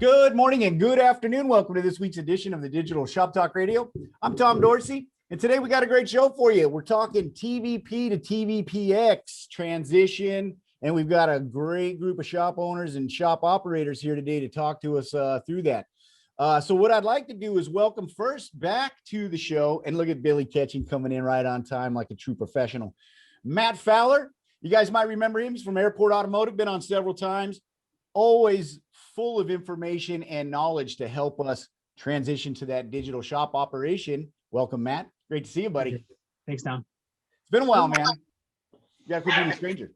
Good morning and good afternoon. Welcome to this week's edition of the Digital Shop Talk Radio. I'm Tom Dorsey, and today we got a great show for you. We're talking TVP to TVPX transition, and we've got a great group of shop owners and shop operators here today to talk to us through that. So what I'd like to do is welcome first back to the show, and look at Billy Ketching coming in right on time like a true professional. Matt Fowler, you guys might remember him. He's from Airport Automotive, been on several times, always full of information and knowledge to help us transition to that digital shop operation. Welcome, Matt. Great to see you, buddy. Thanks, Tom. It's been a while, man. You got to quit being a stranger.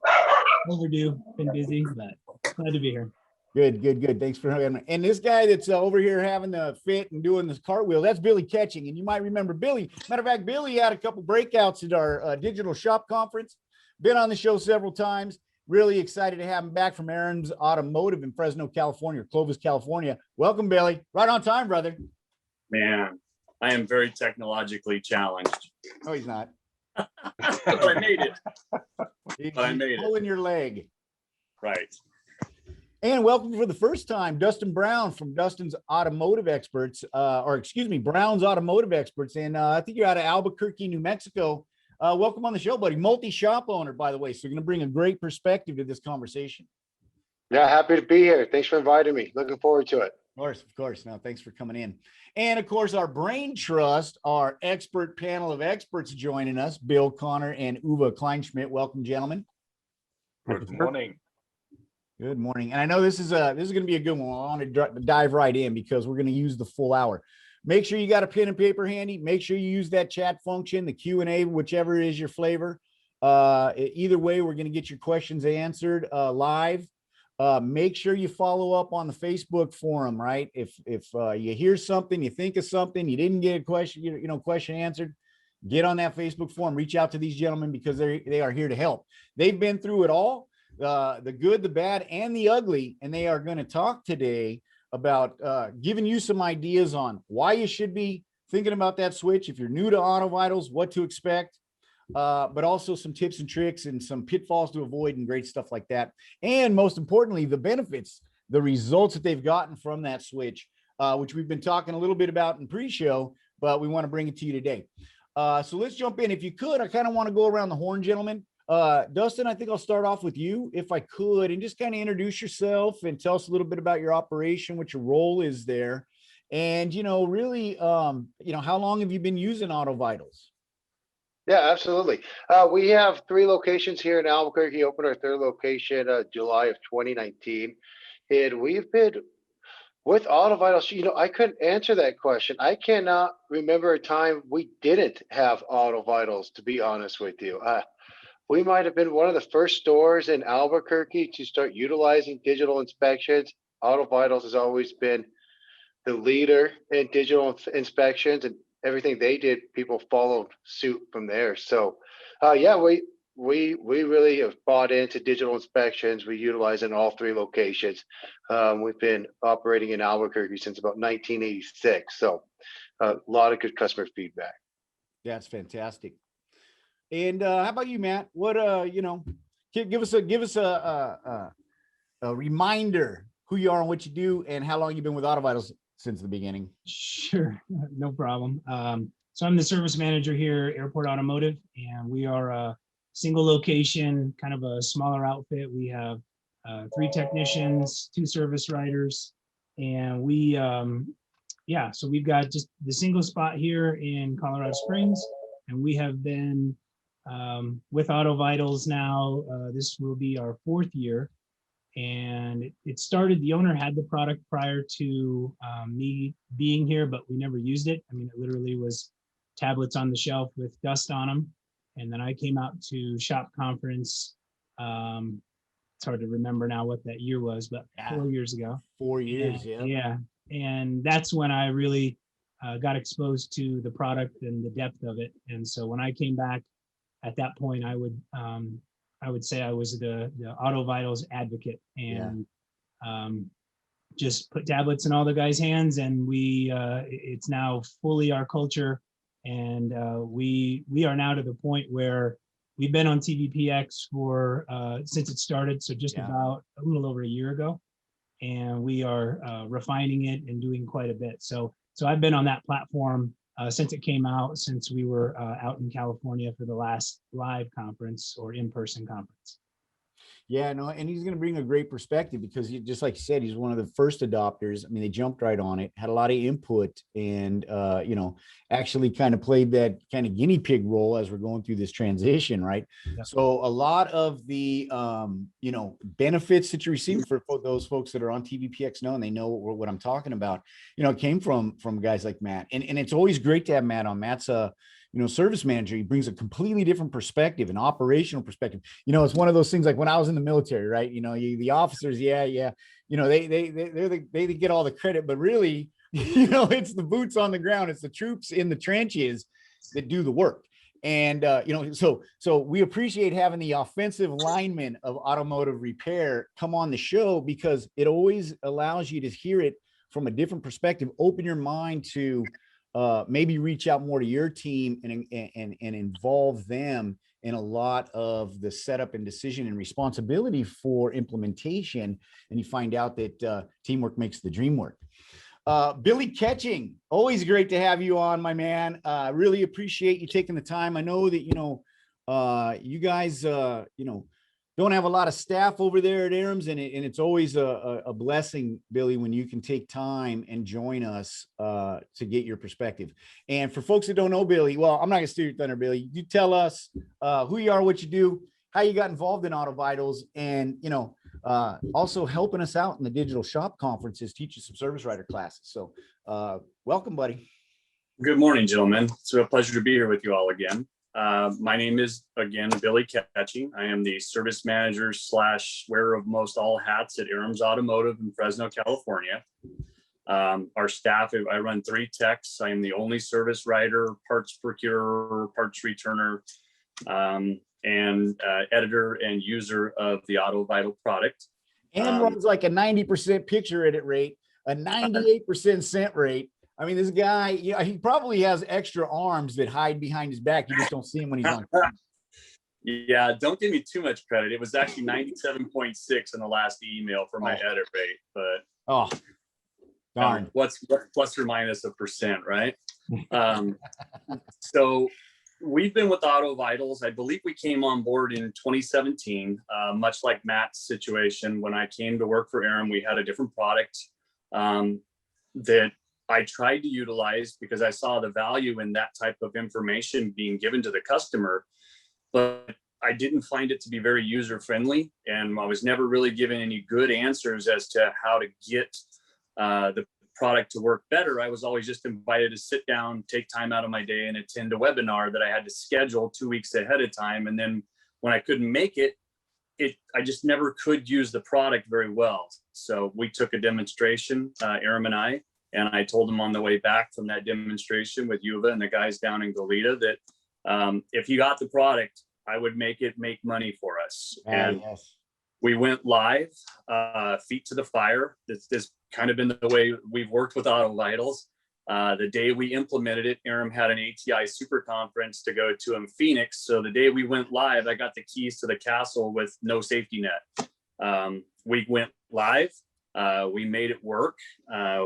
Overdue. Been busy, but glad to be here. Good. Thanks for having me. And this guy that's over here having the fit and doing this cartwheel, that's Billy Ketching. And you might remember Billy. Matter of fact, Billy had a couple breakouts at our digital shop conference. Been on the show several times. Really excited to have him back from Aaron's Automotive in Fresno, California, Clovis, California. Welcome, Billy. Right on time, brother. Man, I am very technologically challenged. No, he's not. But I made it. He's it. pulling your leg. Right. And welcome for the first time, Dustin Brown from Dustin's Automotive Experts, Brown's Automotive Experts. And I think you're out of Albuquerque, New Mexico. Welcome on the show, buddy. Multi-shop owner, by the way. So you're going to bring a great perspective to this conversation. Yeah, happy to be here. Thanks for inviting me. Looking forward to it. Of course. No, thanks for coming in. And of course, our brain trust, our expert panel of experts joining us, Bill Connor and Uwe Kleinschmidt. Welcome, gentlemen. Good morning. Good morning. And I know this is going to be a good one. I want to dive right in because we're going to use the full hour. Make sure you got a pen and paper handy. Make sure you use that chat function, the Q&A, whichever is your flavor. Either way, we're going to get your questions answered live. Make sure you follow up on the Facebook forum, right? If you hear something, you think of something, you didn't get a question, question answered, get on that Facebook forum, reach out to these gentlemen because they are here to help. They've been through it all, the good, the bad, and the ugly, and they are going to talk today about giving you some ideas on why you should be thinking about that switch. If you're new to AutoVitals, what to expect, but also some tips and tricks and some pitfalls to avoid and great stuff like that. And most importantly, the benefits, the results that they've gotten from that switch, which we've been talking a little bit about in pre-show, but we want to bring it to you today. So let's jump in. If you could, I kind of want to go around the horn, gentlemen. Dustin, I think I'll start off with you if I could, and just kind of introduce yourself and tell us a little bit about your operation, what your role is there. And, really, how long have you been using AutoVitals? Yeah, absolutely. We have 3 locations here in Albuquerque. Opened our 3rd location July of 2019. And we've been with AutoVitals. I couldn't answer that question. I cannot remember a time we didn't have AutoVitals, to be honest with you. We might have been one of the first stores in Albuquerque to start utilizing digital inspections. AutoVitals has always been the leader in digital inspections, and everything they did, people followed suit from there. So, we really have bought into digital inspections. We utilize in all 3 locations. We've been operating in Albuquerque since about 1986. So, a lot of good customer feedback. That's fantastic. And how about you, Matt? What give us a reminder who you are and what you do and how long you've been with AutoVitals since the beginning. Sure, no problem. So I'm the service manager here, Airport Automotive, and we are a single location, kind of a smaller outfit. We have 3 technicians, 2 service writers, and so we've got just the single spot here in Colorado Springs, and we have been with AutoVitals now. This will be our 4th year, and it started, the owner had the product prior to me being here, but we never used it. I mean, it literally was tablets on the shelf with dust on them. And then I came out to shop conference. It's hard to remember now what that year was, but 4 years ago. 4 years, yeah. And that's when I really got exposed to the product and the depth of it. And so when I came back, at that point, I would say I was the AutoVitals advocate, and just put tablets in all the guys' hands, and it's now fully our culture, and we are now to the point where we've been on TVPX for since it started, so just about a little over a year ago, and we are refining it and doing quite a bit. So I've been on that platform since it came out, since we were out in California for the last live conference or in-person conference. Yeah, no, and he's going to bring a great perspective because he, just like you said, he's one of the first adopters. I mean, they jumped right on it, had a lot of input, and you know, actually kind of played that kind of guinea pig role as we're going through this transition, right? Yeah. So a lot of the you know, benefits that you receive for those folks that are on TVPX know, and they know what I'm talking about, you know, came from guys like Matt, and it's always great to have Matt on. Matt's a, you know, service manager. He brings a completely different perspective, an operational perspective. You know, it's one of those things like when I was in the military, right? You know, the officers, yeah, you know, they get all the credit, but really, you know, it's the boots on the ground, it's the troops in the trenches that do the work. And you know, so we appreciate having the offensive lineman of automotive repair come on the show, because it always allows you to hear it from a different perspective, open your mind to maybe reach out more to your team and involve them in a lot of the setup and decision and responsibility for implementation. And you find out that teamwork makes the dream work. Billy Catching, always great to have you on, my man. Really appreciate you taking the time. I know that, you know, you guys, you know, don't have a lot of staff over there at Arams, and it's always a blessing, Billy, when you can take time and join us to get your perspective. And for folks that don't know Billy, well, I'm not gonna steal your thunder, Billy. You tell us who you are, what you do, how you got involved in AutoVitals, and you know, also helping us out in the digital shop conferences, teaching some service writer classes. So welcome, buddy. Good morning, gentlemen. It's a pleasure to be here with you all again. My name is, again, Billy Catching. I am the service manager / wearer of most all hats at Arams Automotive in Fresno, California. Our staff, I run 3 techs. I am the only service writer, parts procurer, parts returner, and editor and user of the AutoVital product. And runs like a 90% picture edit rate, a 98% scent rate. I mean, this guy, you know, he probably has extra arms that hide behind his back. You just don't see him when he's on. Yeah, don't give me too much credit. It was actually 97.6 in the last email for my edit rate, but oh, darn. What's plus or minus a percent, right? So we've been with AutoVitals. I believe we came on board in 2017, much like Matt's situation. When I came to work for Aram, we had a different product that I tried to utilize because I saw the value in that type of information being given to the customer, but I didn't find it to be very user friendly. And I was never really given any good answers as to how to get the product to work better. I was always just invited to sit down, take time out of my day and attend a webinar that I had to schedule 2 weeks ahead of time. And then when I couldn't make it, I just never could use the product very well. So we took a demonstration, Aram and I told them on the way back from that demonstration with Yuva and the guys down in Goleta that if you got the product, I would make money for us. And yes. We went live, feet to the fire. This kind of been the way we've worked with AutoVitals. The day we implemented it, Aram had an ATI super conference to go to in Phoenix. So the day we went live, I got the keys to the castle with no safety net. We went live. We made it work.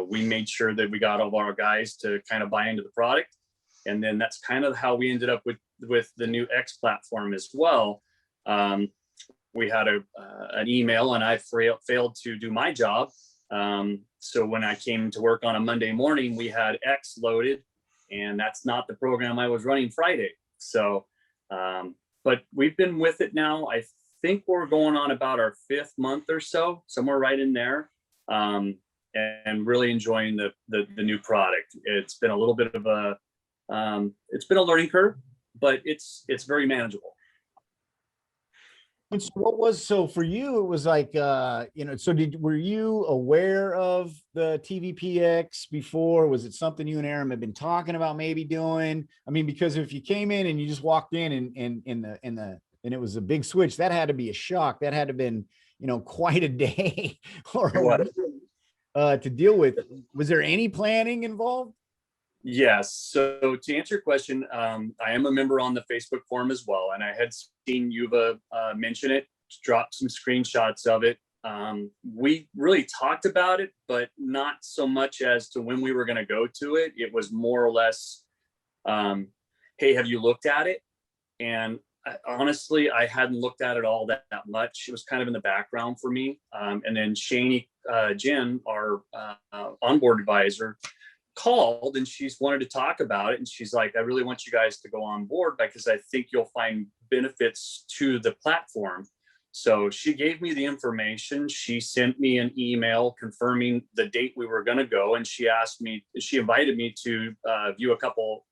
We made sure that we got all of our guys to kind of buy into the product. And then that's kind of how we ended up with the new X platform as well. We had an email and I failed to do my job. So when I came to work on a Monday morning, we had X loaded, and that's not the program I was running Friday. So, but we've been with it now. I think we're going on about our 5th month or so, somewhere right in there. And really enjoying the new product. It's been a little bit of it's been a learning curve, but it's very manageable. And so for you, it was like, you know, so were you aware of the TVPX before? Was it something you and Aram had been talking about maybe doing? I mean, because if you came in and you just walked in and it was a big switch, that had to be a shock. That had to have been, you know, quite a day or to deal with. Was there any planning involved? Yes. So to answer your question, I am a member on the Facebook forum as well. And I had seen Yuva mention it, drop some screenshots of it. We really talked about it, but not so much as to when we were going to go to it. It was more or less, hey, have you looked at it? And honestly, I hadn't looked at it all that much. It was kind of in the background for me. And then Shani Jen, our onboard advisor, called and she's wanted to talk about it. And she's like, I really want you guys to go on board because I think you'll find benefits to the platform. So she gave me the information. She sent me an email confirming the date we were going to go. And she invited me to view a couple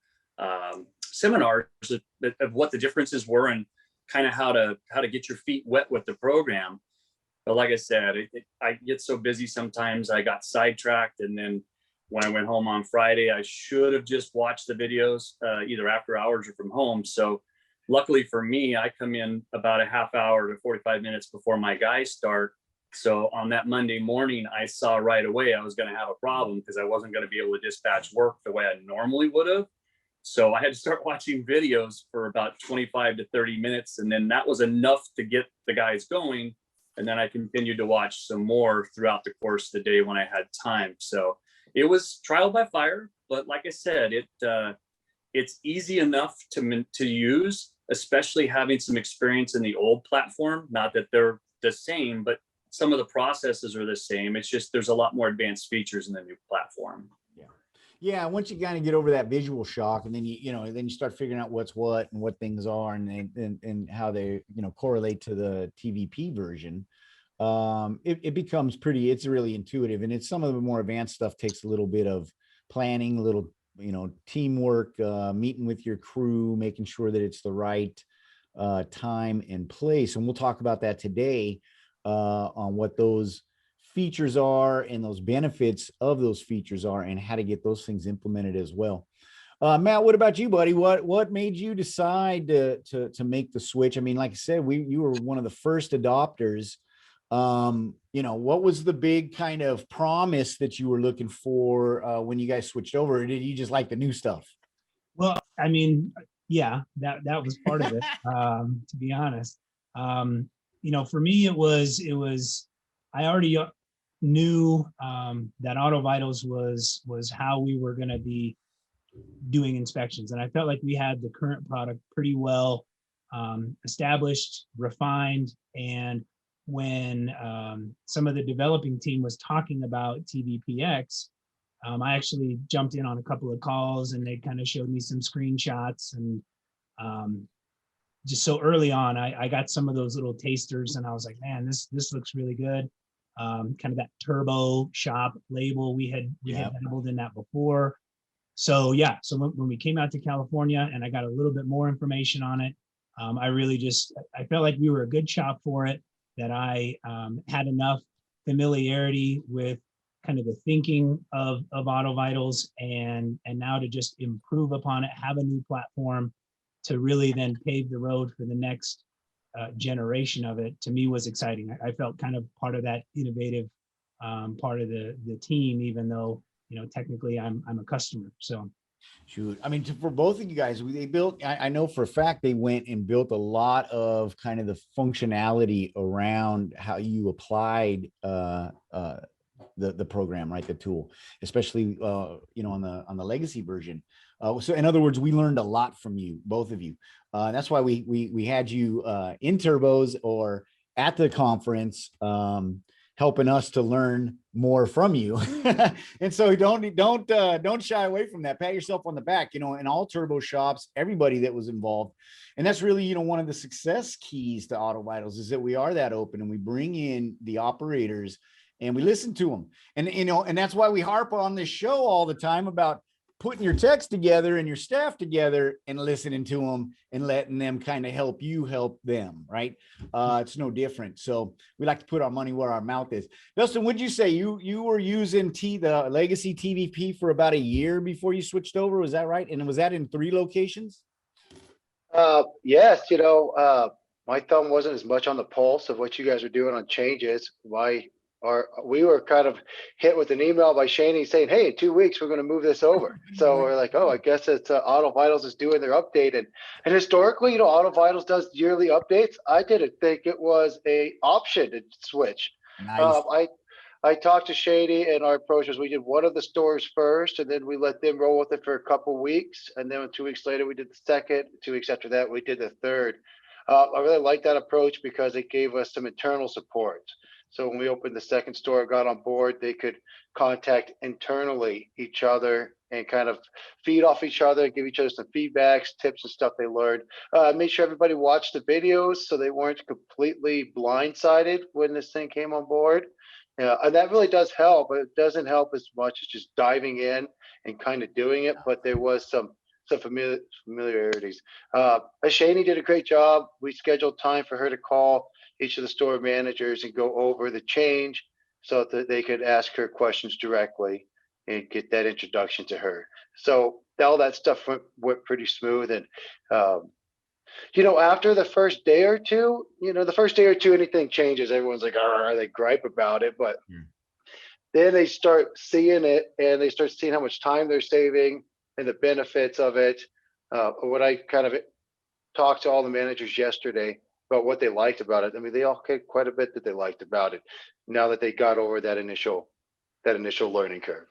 seminars of what the differences were and kind of how to get your feet wet with the program. But like I said, I get so busy sometimes I got sidetracked. And then when I went home on Friday, I should have just watched the videos either after hours or from home. So luckily for me, I come in about a half hour to 45 minutes before my guys start. So on that Monday morning, I saw right away I was going to have a problem because I wasn't going to be able to dispatch work the way I normally would have. So I had to start watching videos for about 25 to 30 minutes. And then that was enough to get the guys going. And then I continued to watch some more throughout the course of the day when I had time. So it was trial by fire. But like I said, it's easy enough to use, especially having some experience in the old platform. Not that they're the same, but some of the processes are the same. It's just there's a lot more advanced features in the new platform. Yeah, once you kind of get over that visual shock, and then then you start figuring out what's what and what things are, and how they correlate to the TVP version. It becomes it's really intuitive, and it's some of the more advanced stuff takes a little bit of planning, a little teamwork, meeting with your crew, making sure that it's the right time and place. And we'll talk about that today on what those features are and those benefits of those features are and how to get those things implemented as well. Matt, what about you, buddy? What made you decide to make the switch? I mean, like I said, you were one of the first adopters. What was the big kind of promise that you were looking for when you guys switched over? Or did you just like the new stuff? Well, I mean, yeah, that was part of it, to be honest. For me, it was I already knew that AutoVitals was how we were going to be doing inspections. And I felt like we had the current product pretty well established, refined. And when some of the developing team was talking about TVPX, I actually jumped in on a couple of calls and they kind of showed me some screenshots. And just so early on, I got some of those little tasters and I was like, man, this looks really good. Kind of that turbo shop label. We had dabbled in that before. So yeah, so when we came out to California and I got a little bit more information on it, I felt like we were a good shop for it, that I had enough familiarity with kind of the thinking of AutoVitals and now to just improve upon it, have a new platform to really then pave the road for the next generation of it, to me was exciting. I felt kind of part of that innovative part of the team, even though technically I'm a customer. So shoot, I mean, for both of you guys, they built, I know for a fact they went and built a lot of kind of the functionality around how you applied the program, right? The tool, especially on the legacy version. So in other words, we learned a lot from you, both of you. That's why we had you in Turbos or at the conference, helping us to learn more from you. And so don't shy away from that. Pat yourself on the back, in all turbo shops, everybody that was involved. And that's really, one of the success keys to AutoVitals is that we are that open and we bring in the operators and we listen to them. And, and that's why we harp on this show all the time about putting your techs together and your staff together and listening to them and letting them kind of help you help them, right? It's no different. So we like to put our money where our mouth is. Dustin, would you say you were using the legacy TVP for about a year before you switched over? Was that right? And was that in 3 locations? Yes, my thumb wasn't as much on the pulse of what you guys are doing on changes. We were kind of hit with an email by Shani saying, hey, in 2 weeks, we're going to move this over. So we're like, oh, I guess it's AutoVitals is doing their update. And historically, AutoVitals does yearly updates. I didn't think it was a option to switch. Nice. I talked to Shady, and our approach was we did one of the stores first, and then we let them roll with it for a couple weeks. And then 2 weeks later, we did the second. 2 weeks after that, we did the third. I really like that approach because it gave us some internal support. So when we opened the second store, got on board, they could contact internally each other and kind of feed off each other, give each other some feedbacks, tips and stuff they learned. Made sure everybody watched the videos so they weren't completely blindsided when this thing came on board. Yeah, and that really does help, but it doesn't help as much as just diving in and kind of doing it. But there was some familiarities. Shani did a great job. We scheduled time for her to call each of the store managers and go over the change so that they could ask her questions directly and get that introduction to her. So all that stuff went pretty smooth. And after the first day or two, anything changes, everyone's like, they gripe about it. But then they start seeing it and they start seeing how much time they're saving and the benefits of it. What I kind of talked to all the managers yesterday about what they liked about it. I mean, they all had quite a bit that they liked about it now that they got over that initial learning curve.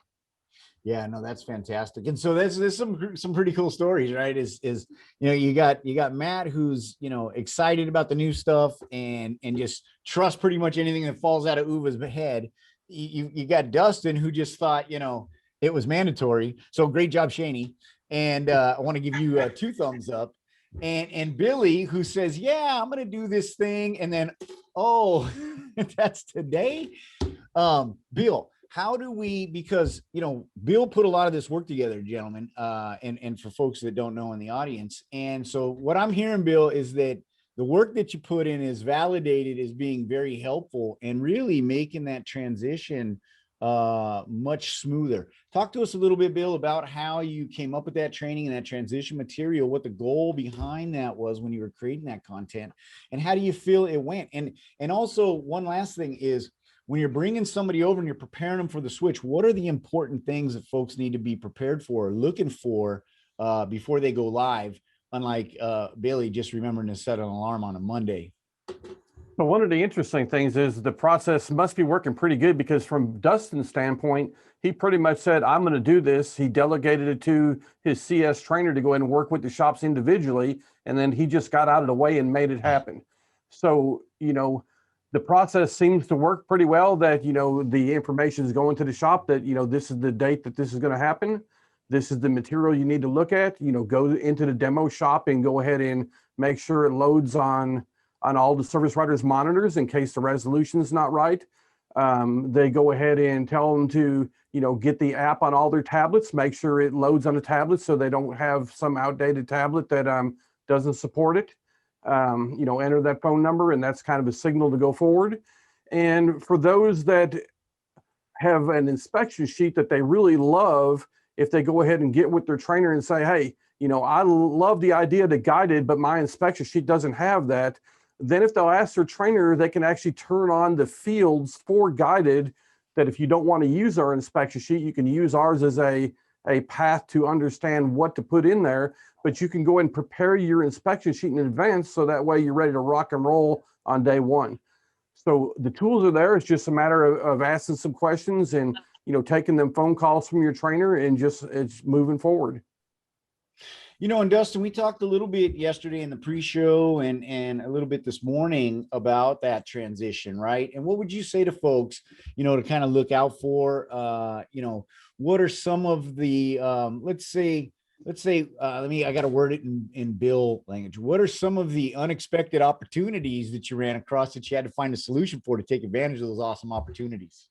Yeah, no, that's fantastic. And so there's some pretty cool stories, right? You got Matt who's, excited about the new stuff and just trust pretty much anything that falls out of Uva's head. You got Dustin who just thought, it was mandatory. So great job, Shani. And I want to give you 2 thumbs up. And Billy who says, yeah, I'm going to do this thing. And then, oh, that's today. Bill, how do we, because, Bill put a lot of this work together, gentlemen, and for folks that don't know in the audience. And so what I'm hearing, Bill, is that the work that you put in is validated as being very helpful and really making that transition much smoother. Talk to us a little bit, Bill, about how you came up with that training and that transition material, what the goal behind that was when you were creating that content, and how do you feel it went? And also one last thing is, when you're bringing somebody over and you're preparing them for the switch, what are the important things that folks need to be prepared for, looking for before they go live? Unlike Bailey just remembering to set an alarm on a Monday. Well, one of the interesting things is the process must be working pretty good, because from Dustin's standpoint, he pretty much said, I'm going to do this. He delegated it to his CS trainer to go ahead and work with the shops individually. And then he just got out of the way and made it happen. So, the process seems to work pretty well, that, the information is going to the shop that, this is the date that this is going to happen. This is the material you need to look at, go into the demo shop and go ahead and make sure it loads on all the service writers' monitors in case the resolution is not right. They go ahead and tell them to, get the app on all their tablets, make sure it loads on the tablet so they don't have some outdated tablet that doesn't support it. Enter that phone number, and that's kind of a signal to go forward. And for those that have an inspection sheet that they really love, if they go ahead and get with their trainer and say, hey, I love the idea of the guided, but my inspection sheet doesn't have that. Then if they'll ask their trainer, they can actually turn on the fields for guided, that if you don't want to use our inspection sheet, you can use ours as a path to understand what to put in there. But you can go and prepare your inspection sheet in advance, so that way you're ready to rock and roll on day one. So the tools are there. It's just a matter of asking some questions and, taking them phone calls from your trainer and it's moving forward. And Dustin, we talked a little bit yesterday in the pre-show and a little bit this morning about that transition, right? And what would you say to folks, to kind of look out for, what are some of the, I got to word it in Bill language. What are some of the unexpected opportunities that you ran across that you had to find a solution for to take advantage of those awesome opportunities?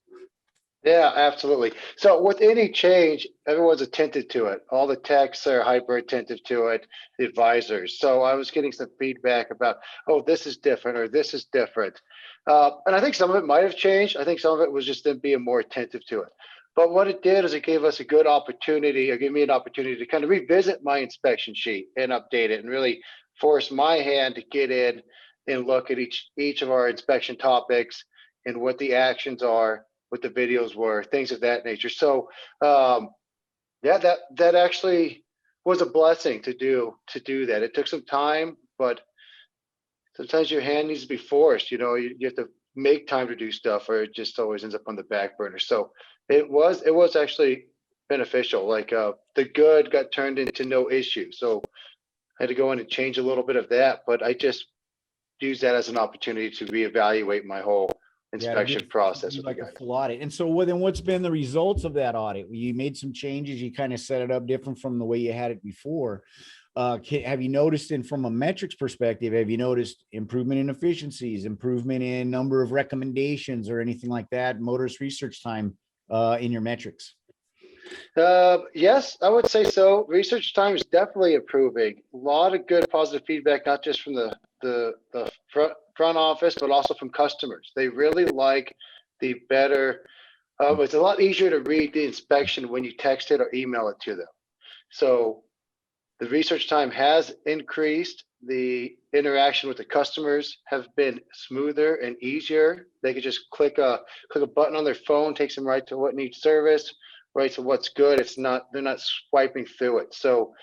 Yeah, absolutely. So with any change, everyone's attentive to it. All the techs are hyper attentive to it, the advisors. So I was getting some feedback about, oh, this is different or this is different. And I think some of it might have changed. I think some of it was just them being more attentive to it. But what it did is it gave us a good opportunity, or gave me an opportunity to kind of revisit my inspection sheet and update it and really force my hand to get in and look at each of our inspection topics and what the actions are, what the videos were, things of that nature. So that actually was a blessing to do that. It took some time, but sometimes your hand needs to be forced. You have to make time to do stuff, or it just always ends up on the back burner. So it was actually beneficial. Like the good got turned into no issue. So I had to go in and change a little bit of that, but I just use that as an opportunity to reevaluate my whole inspection process do with like you a guys. full audit. And so then what's been the results of that audit? You made some changes, you kind of set it up different from the way you had it before. Have you noticed, and from a metrics perspective, have you noticed improvement in efficiencies, improvement in number of recommendations or anything like that, motorist research time in your metrics? Yes, I would say so. Research time is definitely improving. A lot of good positive feedback, not just from the front office, but also from customers. They really like the better. It's a lot easier to read the inspection when you text it or email it to them. So the research time has increased. The interaction with the customers have been smoother and easier. They could just click a button on their phone, takes them right to what needs service, right to what's good. They're not swiping through it. So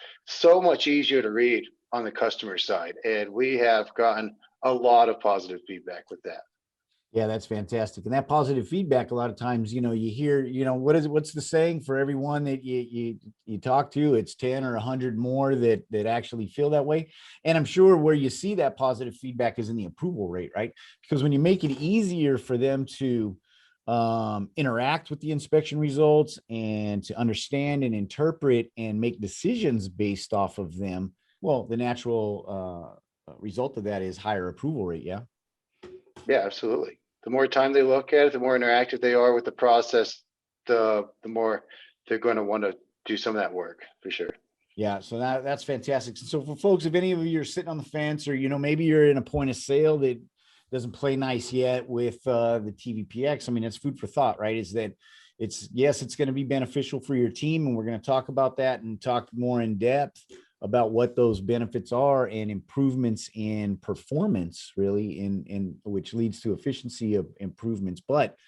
much easier to read on the customer side. And we have gotten a lot of positive feedback with that. Yeah, that's fantastic. And that positive feedback, a lot of times, you hear, what's the saying? For everyone that you talk to, it's 10 or 100 more that actually feel that way. And I'm sure where you see that positive feedback is in the approval rate, right? Because when you make it easier for them to interact with the inspection results and to understand and interpret and make decisions based off of them, well, the natural result of that is higher approval rate. Yeah. Yeah, absolutely. The more time they look at it, the more interactive they are with the process, the more they're going to want to do some of that work for sure. Yeah, so that's fantastic. So for folks, if any of you are sitting on the fence, or maybe you're in a point of sale that doesn't play nice yet with the TVPX, I mean, it's food for thought, right? Is that it's going to be beneficial for your team, and we're going to talk about that and talk more in depth about what those benefits are and improvements in performance, really, in which leads to efficiency of improvements. But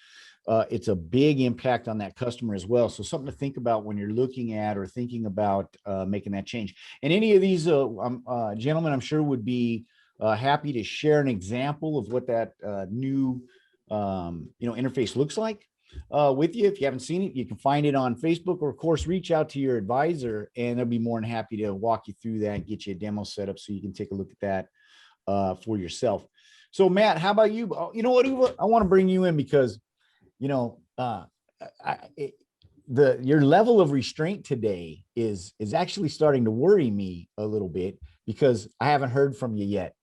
it's a big impact on that customer as well. So something to think about when you're looking at or thinking about making that change. And any of these gentlemen, I'm sure, would be happy to share an example of what that new interface looks like with you. If you haven't seen it, you can find it on Facebook, or of course reach out to your advisor, and they'll be more than happy to walk you through that and get you a demo set up so you can take a look at that for yourself. So Matt, how about you? You know what, Uwe? I want to bring you in because your level of restraint today is actually starting to worry me a little bit, because I haven't heard from you yet.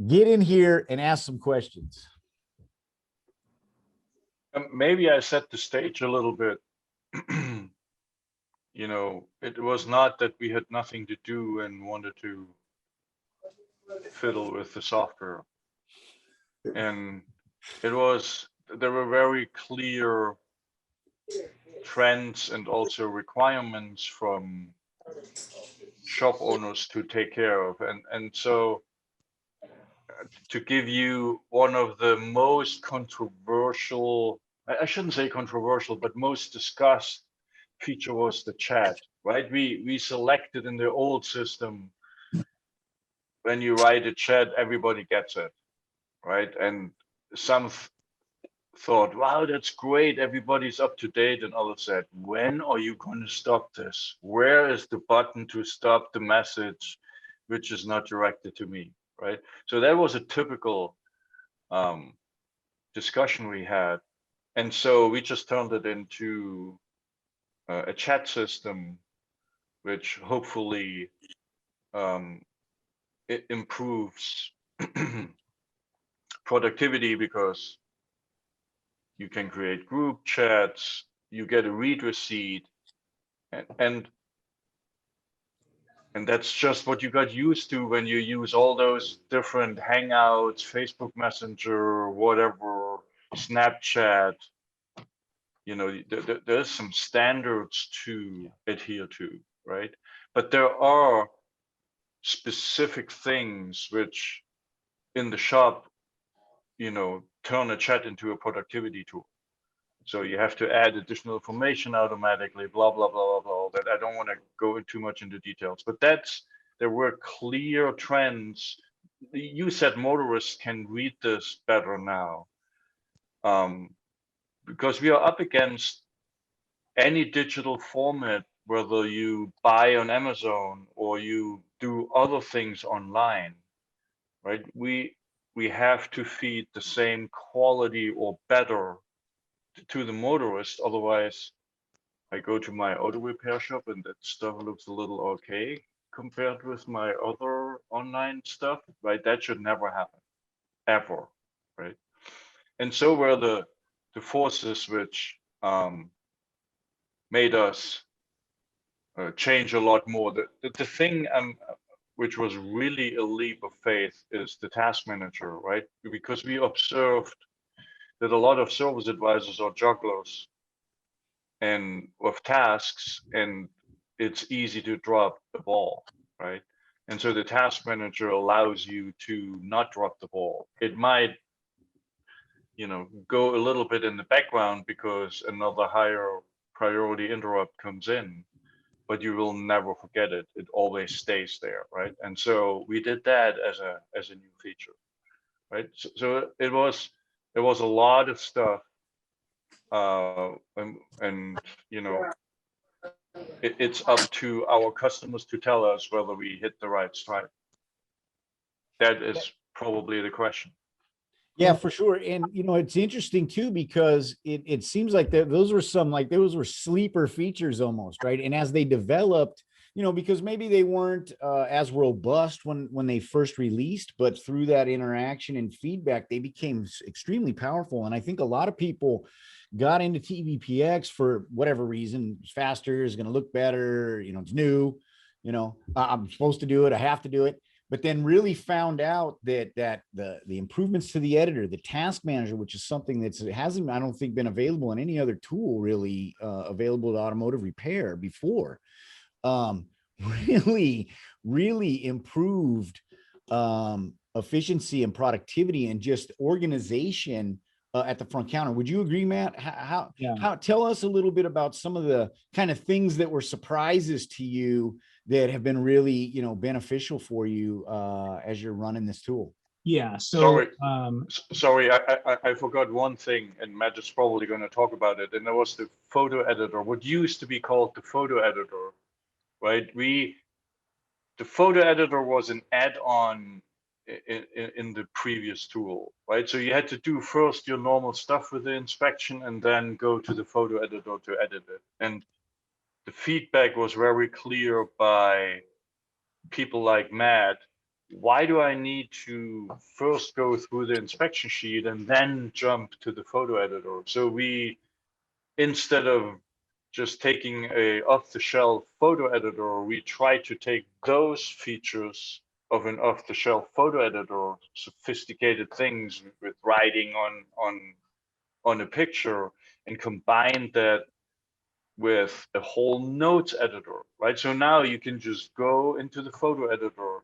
Get in here and ask some questions. Maybe I set the stage a little bit. It was not that we had nothing to do and wanted to fiddle with the software. And there were very clear trends and also requirements from shop owners to take care of. And so to give you one of the most controversial, I shouldn't say controversial, but most discussed feature was the chat, right? We selected in the old system, when you write a chat, everybody gets it, right? And some thought, wow, that's great, everybody's up to date. And others said, when are you going to stop this? Where is the button to stop the message which is not directed to me, right? So that was a typical discussion we had. And so we just turned it into a chat system, which hopefully it improves productivity, because you can create group chats, you get a read receipt, and that's just what you got used to when you use all those different Hangouts, Facebook Messenger, whatever, Snapchat. There's some standards to adhere to, right? But there are specific things which in the shop, turn a chat into a productivity tool. So you have to add additional information automatically, blah, blah, blah, blah, blah. That I don't want to go too much into details, but there were clear trends. You said motorists can read this better now. because we are up against any digital format, whether you buy on Amazon or you do other things online, right? We have to feed the same quality or better to the motorist. Otherwise, I go to my auto repair shop and that stuff looks a little archaic compared with my other online stuff, right? That should never happen, ever, right? And so were the forces which made us change a lot more. The thing which was really a leap of faith is the task manager, right? Because we observed that a lot of service advisors are jugglers and with tasks, and it's easy to drop the ball, right? And so the task manager allows you to not drop the ball. It might, go a little bit in the background because another higher priority interrupt comes in, but you will never forget it. It always stays there, right? And so we did that as a new feature, right? So it was a lot of stuff, and it's up to our customers to tell us whether we hit the right stride. That is probably the question. Yeah, for sure. And it's interesting too, because it seems like those were sleeper features almost, right? And as they developed, because maybe they weren't as robust when they first released, but through that interaction and feedback, they became extremely powerful. And I think a lot of people got into TVPX for whatever reason. It's faster, is going to look better, it's new, I'm supposed to do it, I have to do it. But then really found out that the improvements to the editor, the task manager, which is something that hasn't, I don't think, been available in any other tool really available to automotive repair before, really improved efficiency and productivity and just organization at the front counter. Would you agree, Matt? How tell us a little bit about some of the kind of things that were surprises to you that have been really, beneficial for you as you're running this tool? Yeah. So, sorry, I forgot one thing, and Matt is probably going to talk about it. And that was the photo editor, what used to be called the photo editor, right? The photo editor was an add-on in the previous tool, right? So you had to do first your normal stuff with the inspection and then go to the photo editor to edit it. And the feedback was very clear by people like Matt. Why do I need to first go through the inspection sheet and then jump to the photo editor? So we, instead of just taking a off-the-shelf photo editor, we try to take those features of an off-the-shelf photo editor, sophisticated things with writing on a picture, and combine that with a whole notes editor, right? So now you can just go into the photo editor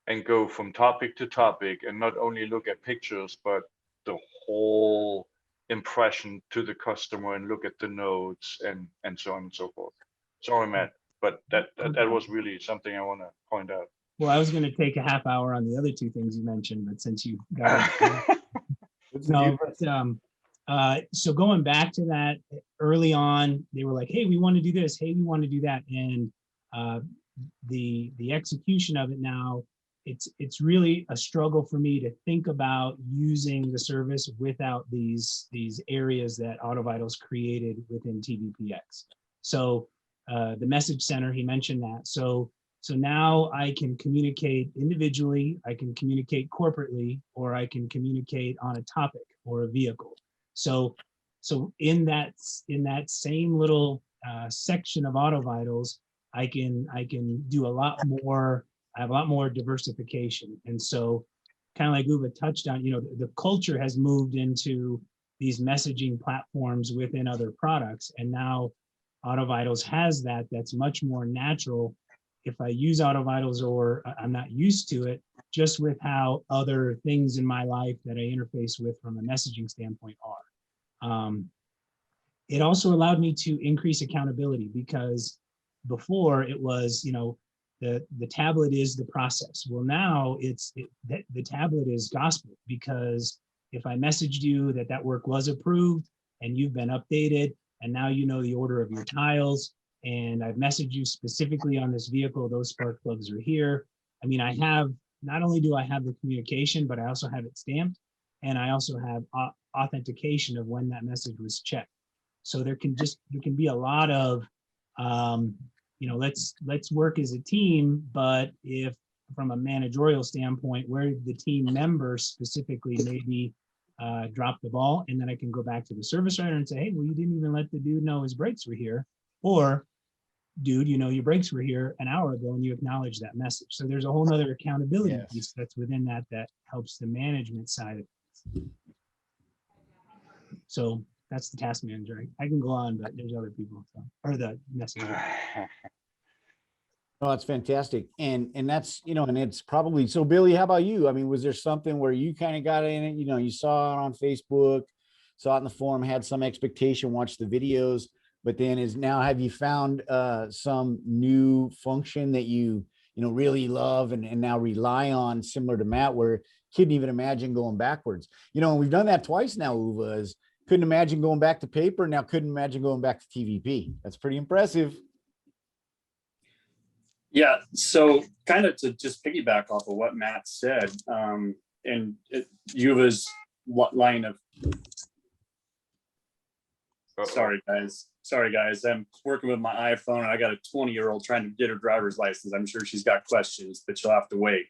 and go from topic to topic and not only look at pictures, but the whole impression to the customer and look at the notes and so on and so forth. Sorry, Matt, but that was really something I want to point out. Well, I was going to take a half hour on the other two things you mentioned, but since you got it, no, but so going back to that, early on, they were like, hey, we want to do this. Hey, we want to do that. And the execution of it now, it's really a struggle for me to think about using the service without these areas that AutoVitals created within TVPX. So the message center, he mentioned that. So now I can communicate individually, I can communicate corporately, or I can communicate on a topic or a vehicle. So in that same little section of AutoVitals, I can do a lot more. I have a lot more diversification. And so kind of like Uwe touched on, the culture has moved into these messaging platforms within other products. And now AutoVitals has that's much more natural if I use AutoVitals or I'm not used to it, just with how other things in my life that I interface with from a messaging standpoint are. It also allowed me to increase accountability, because before it was, the tablet is the process. Well, now the tablet is gospel, because if I messaged you that that work was approved and you've been updated, and now you know the order of your tiles, and I've messaged you specifically on this vehicle, those spark plugs are here. I mean, I have, not only do I have the communication, but I also have it stamped, and I also have authentication of when that message was checked. So there can be a lot of, you know, let's work as a team, but if from a managerial standpoint, where the team members specifically maybe drop the ball, and then I can go back to the service writer and say, hey, well, you didn't even let the dude know his brakes were here, or dude, you know, your brakes were here an hour ago and you acknowledge that message. So there's a whole nother accountability Yes. piece that's within that helps the management side of it. So that's the task manager. I can go on, but there's other people, so, or the messenger. Oh, that's fantastic. And that's, you know, and it's probably, so Billy, how about you? I mean, was there something where you kind of got in it, you know, you saw it on Facebook, saw it in the forum, had some expectation, watched the videos, but then have you found some new function that you know, really love and now rely on, similar to Matt, where couldn't even imagine going backwards? You know, and we've done that twice now, Uva, is couldn't imagine going back to paper, now couldn't imagine going back to TVP. That's pretty impressive. Yeah, so kind of to just piggyback off of what Matt said, and Yuva's line of, sorry guys, I'm working with my iPhone and I got a 20-year-old trying to get her driver's license. I'm sure she's got questions, but she'll have to wait.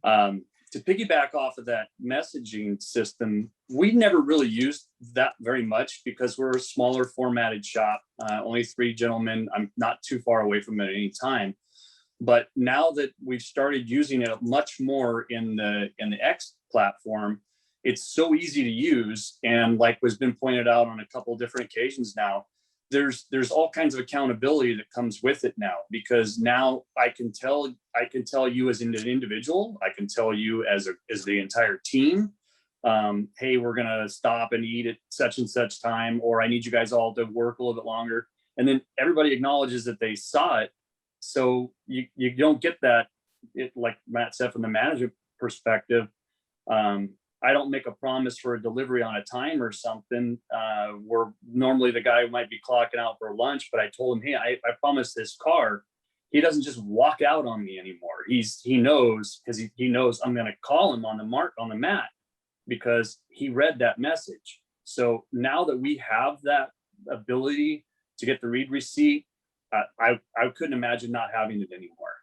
To piggyback off of that messaging system, we never really used that very much because we're a smaller formatted shop, only 3 gentlemen. I'm not too far away from it at any time. But now that we've started using it much more in the X platform, it's so easy to use. And like was been pointed out on a couple of different occasions now, there's all kinds of accountability that comes with it now, because now I can tell you as an individual, I can tell you as the entire team, hey, we're gonna stop and eat at such and such time, or I need you guys all to work a little bit longer. And then everybody acknowledges that they saw it. So you don't get that, like Matt said, from the management perspective. I don't make a promise for a delivery on a time or something. Where normally the guy might be clocking out for lunch, but I told him, hey, I promised this car. He doesn't just walk out on me anymore. He knows, because he knows I'm going to call him on the mat because he read that message. So now that we have that ability to get the read receipt, I couldn't imagine not having it anymore,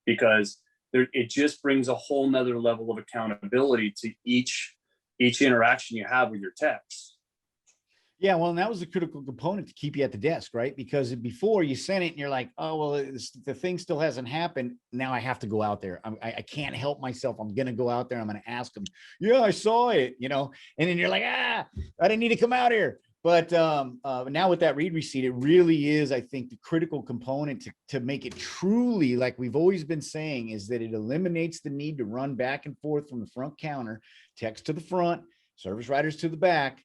because it just brings a whole nother level of accountability to each interaction you have with your techs. Yeah, well, and that was a critical component to keep you at the desk, right? Because before you sent it and you're like, oh, well, the thing still hasn't happened. Now I have to go out there. I can't help myself. I'm going to go out there. I'm going to ask them, yeah, I saw it, you know, and then you're like, I didn't need to come out here. But now with that read receipt, it really is, I think, the critical component to make it truly, like we've always been saying, is that it eliminates the need to run back and forth from the front counter, text to the front, service writers to the back,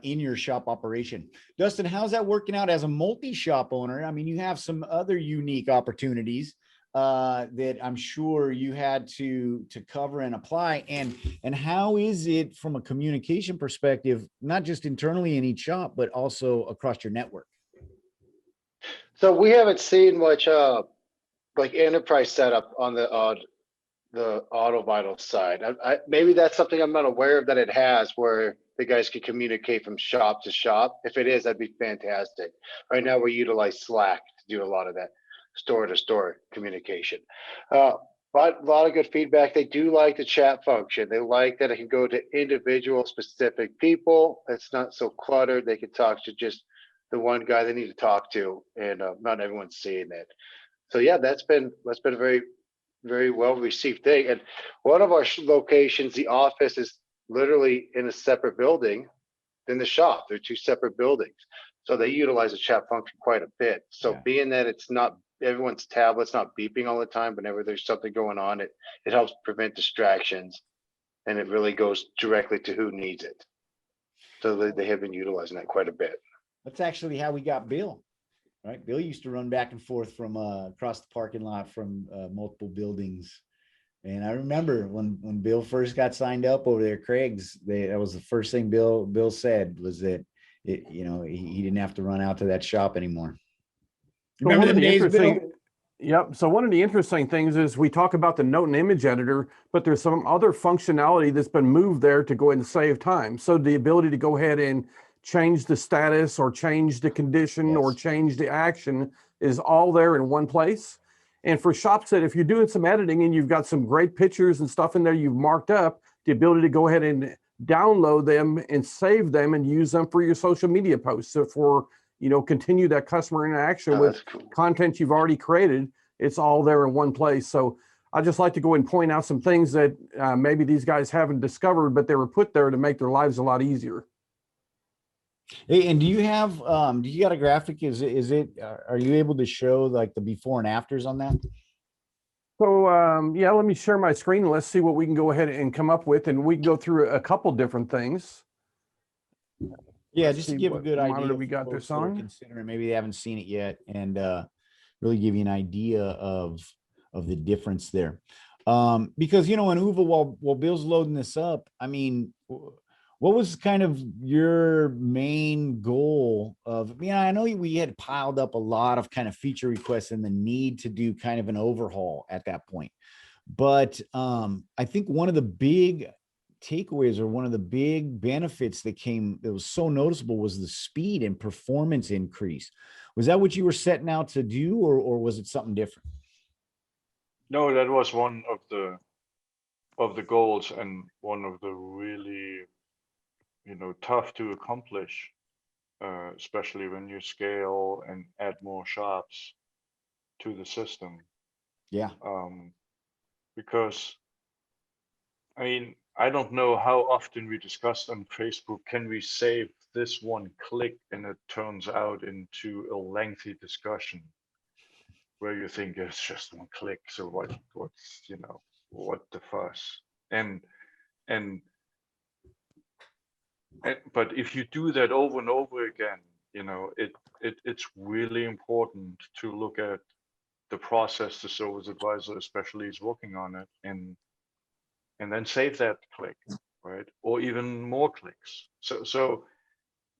in your shop operation. Dustin, how's that working out as a multi-shop owner? I mean, you have some other unique opportunities that I'm sure you had to cover and apply. And how is it from a communication perspective, not just internally in each shop, but also across your network? So we haven't seen much like enterprise setup on the AutoVitals side. Maybe that's something I'm not aware of that it has, where the guys can communicate from shop to shop. If it is, that'd be fantastic. Right now we utilize Slack to do a lot of that store to store communication. But a lot of good feedback. They do like the chat function. They like that it can go to individual specific people. It's not so cluttered. They can talk to just the one guy they need to talk to, and not everyone's seeing it. So yeah, that's been a very, very well received thing. And one of our locations, the office, is literally in a separate building than the shop. They're 2 separate buildings. So they utilize the chat function quite a bit. So Yeah. Being that it's not everyone's tablet's not beeping all the time, whenever there's something going on, it helps prevent distractions, and it really goes directly to who needs it. So they have been utilizing that quite a bit. That's actually how we got Bill, right? Bill used to run back and forth from across the parking lot from multiple buildings. And I remember when Bill first got signed up over there, Craig's, that was the first thing Bill said was that he didn't have to run out to that shop anymore. So one Remember of them the days, Bill? interesting, yep. So one of the interesting things is we talk about the note and image editor, but there's some other functionality that's been moved there to go ahead and save time. So the ability to go ahead and change the status or change the condition or Yes. change the action is all there in one place. And for shops that if you're doing some editing and you've got some great pictures and stuff in there you've marked up, the ability to go ahead and download them and save them and use them for your social media posts. So for continue that customer interaction Oh, with that's cool. content you've already created. It's all there in one place. So I just like to go and point out some things that maybe these guys haven't discovered, but they were put there to make their lives a lot easier. Hey, and do you got a graphic? Are you able to show like the before and afters on that? So yeah, let me share my screen and let's see what we can go ahead and come up with. And we can go through a couple different things. Yeah, Let's just to see give a what good monitor idea we for got folks this that are on. considering, maybe they haven't seen it yet, and really give you an idea of the difference there. Because in Uva, while Bill's loading this up, I mean, what was kind of your main goal of? I know we had piled up a lot of kind of feature requests and the need to do kind of an overhaul at that point, but I think one of the big takeaways or one of the big benefits that was so noticeable was the speed and performance increase. Was that what you were setting out to do, or was it something different? No, that was one of the goals and one of the really, tough to accomplish, especially when you scale and add more shops to the system. Yeah. Because I don't know how often we discussed on Facebook, can we save this one click? And it turns out into a lengthy discussion where you think it's just one click. So what the fuss? But if you do that over and over again, it's really important to look at the process the service advisor especially is working on it and then save that click, right? Or even more clicks. So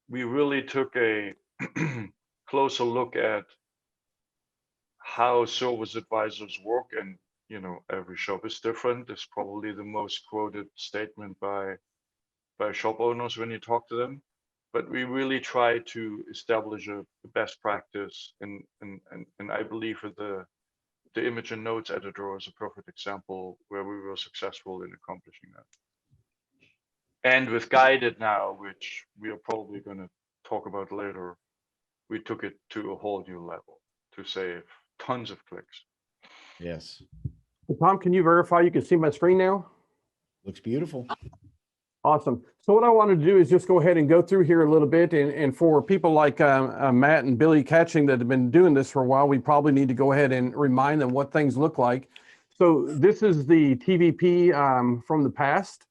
we really took a closer look at how service advisors work, and every shop is different. It's probably the most quoted statement by shop owners when you talk to them. But we really try to establish a best practice, and I believe with the image and notes editor is a perfect example where we were successful in accomplishing that. And with guided now, which we are probably going to talk about later, we took it to a whole new level to save tons of clicks. Yes. Tom, can you verify you can see my screen now? Looks beautiful. Awesome. So what I wanted to do is just go ahead and go through here a little bit. And for people like Matt and Billy Catching that have been doing this for a while, we probably need to go ahead and remind them what things look like. So this is the TVP from the past.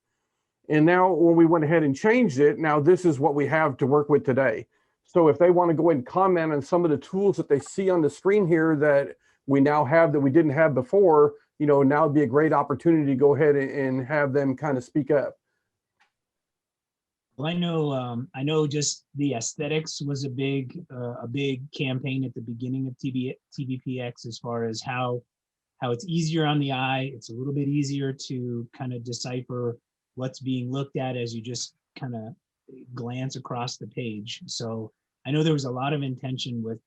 And now when we went ahead and changed it, now this is what we have to work with today. So if they want to go ahead and comment on some of the tools that they see on the screen here that we now have that we didn't have before, now would be a great opportunity to go ahead and have them kind of speak up. Well, I know just the aesthetics was a big campaign at the beginning of TVPX as far as how it's easier on the eye. It's a little bit easier to kind of decipher what's being looked at as you just kind of glance across the page. So I know there was a lot of intention with,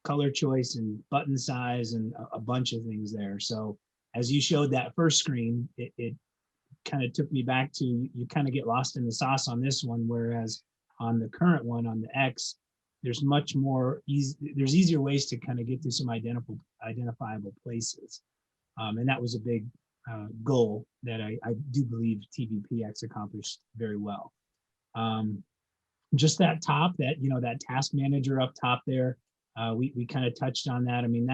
color choice and button size and a bunch of things there. So as you showed that first screen, it kind of took me back to, you kind of get lost in the sauce on this one, whereas on the current one, on the X, there's much more there's easier ways to kind of get to some identifiable places. And that was a big goal that I do believe TVPX accomplished very well. Just that top, that task manager up top there, we kind of touched on that. I mean,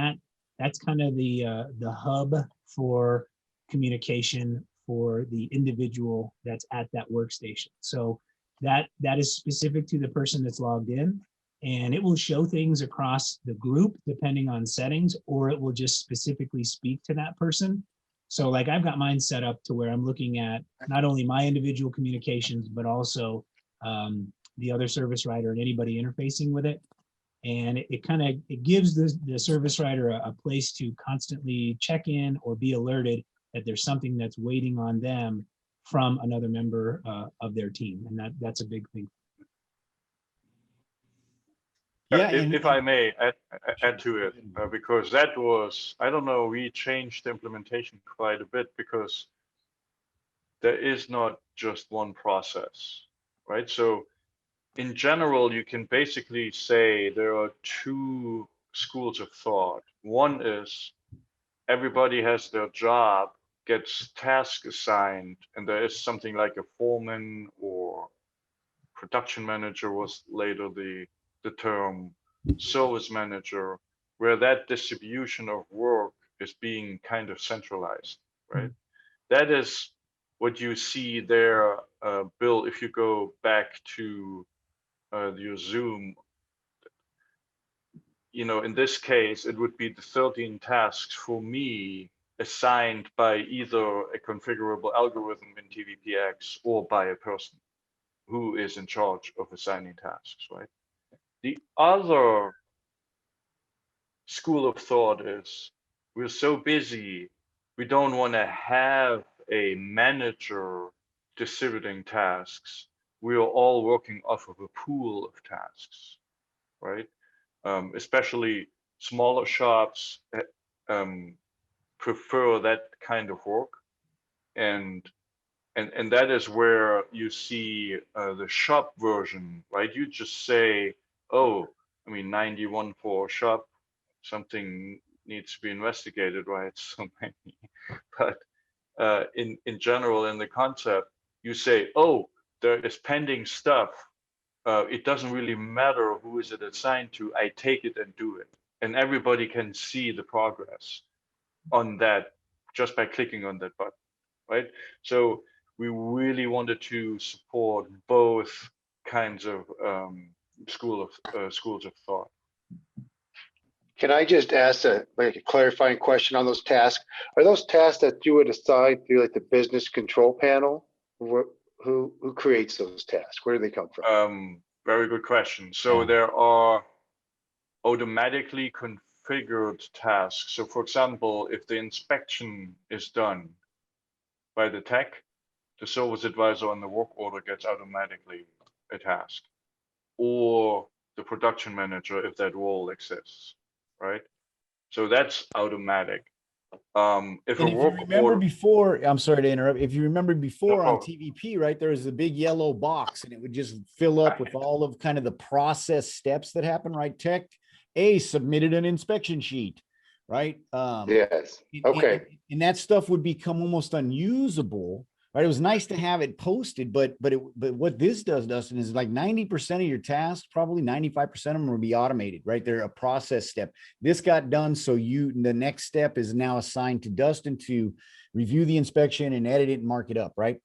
that's kind of the hub for communication for the individual that's at that workstation. So that is specific to the person that's logged in, and it will show things across the group depending on settings, or it will just specifically speak to that person. So like I've got mine set up to where I'm looking at not only my individual communications, but also the other service writer and anybody interfacing with it. And it kind of, it gives the service writer a place to constantly check in or be alerted that there's something that's waiting on them from another member of their team. And that's a big thing. Yeah. If I may add to it, because that was, I don't know, we changed the implementation quite a bit because there is not just one process, right? So in general, you can basically say there are two schools of thought. One is everybody has their job, gets task assigned, and there is something like a foreman or production manager was later the term, service manager, where that distribution of work is being kind of centralized, right? That is what you see there, Bill, if you go back to your Zoom, you know, in this case, it would be the 13 tasks for me assigned by either a configurable algorithm in TVPX or by a person who is in charge of assigning tasks, right? The other school of thought is we're so busy, we don't want to have a manager distributing tasks. We are all working off of a pool of tasks, right? Especially smaller shops prefer that kind of work, and that is where you see the shop version, right? You just say, oh, I mean, 91 for shop, something needs to be investigated, right? So many, but in general, in the concept, you say, oh, there is pending stuff. It doesn't really matter who is it assigned to. I take it and do it, and everybody can see the progress on that just by clicking on that button, right? So we really wanted to support both kinds of schools of thought. Can I just ask like a clarifying question on those tasks? Are those tasks that you would assign through like the business control panel? Who creates those tasks? Where do they come from? Very good question. So Yeah. there are automatically configured tasks. So for example, if the inspection is done by the tech, the service advisor on the work order gets automatically a task, or the production manager if that role exists, right? So that's automatic. If And a if you work remember order, before, I'm sorry to interrupt. If you remember no before on problem. TVP, right, there was a big yellow box and it would just fill up with all of kind of the process steps that happen, right? Tech A submitted an inspection sheet, right? Yes. And, Okay. and that stuff would become almost unusable, right? It was nice to have it posted, but what this does, Dustin, is like 90% of your tasks, probably 95% of them will be automated, right? They're a process step. This got done, so the next step is now assigned to Dustin to review the inspection and edit it and mark it up, right?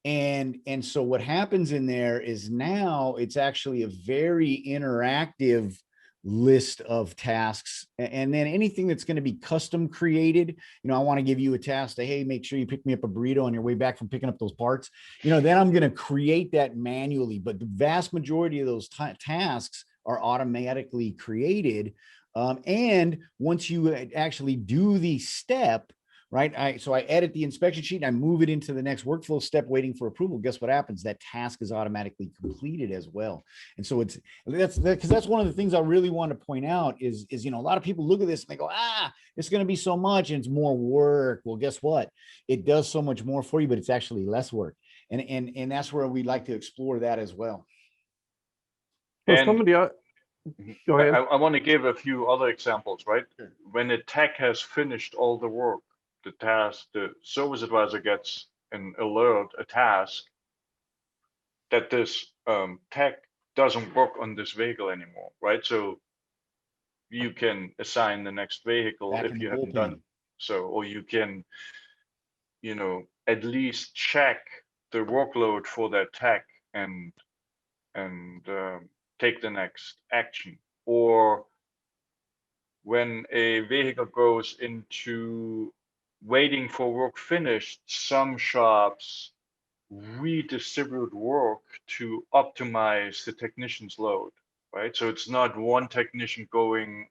And so what happens in there is now it's actually a very interactive list of tasks, and then anything that's going to be custom created. I want to give you a task to, hey, make sure you pick me up a burrito on your way back from picking up those parts. Then I'm going to create that manually, but the vast majority of those tasks are automatically created. And once you actually do the step, right? So I edit the inspection sheet and I move it into the next workflow step waiting for approval. Guess what happens? That task is automatically completed as well. And so that's one of the things I really want to point out is a lot of people look at this and they go, it's going to be so much and it's more work. Well, guess what? It does so much more for you, but it's actually less work. And that's where we'd like to explore that as well. Well, And somebody, go ahead. I want to give a few other examples, right? Sure. When a tech has finished all the work, the service advisor gets an alert, a task that this tech doesn't work on this vehicle anymore, right? So you can assign the next vehicle Back in if the you haven't done bullpen. so, or you can, at least check the workload for that tech and take the next action. Or when a vehicle goes into waiting for work finished, some shops redistribute work to optimize the technician's load, right? So it's not one technician going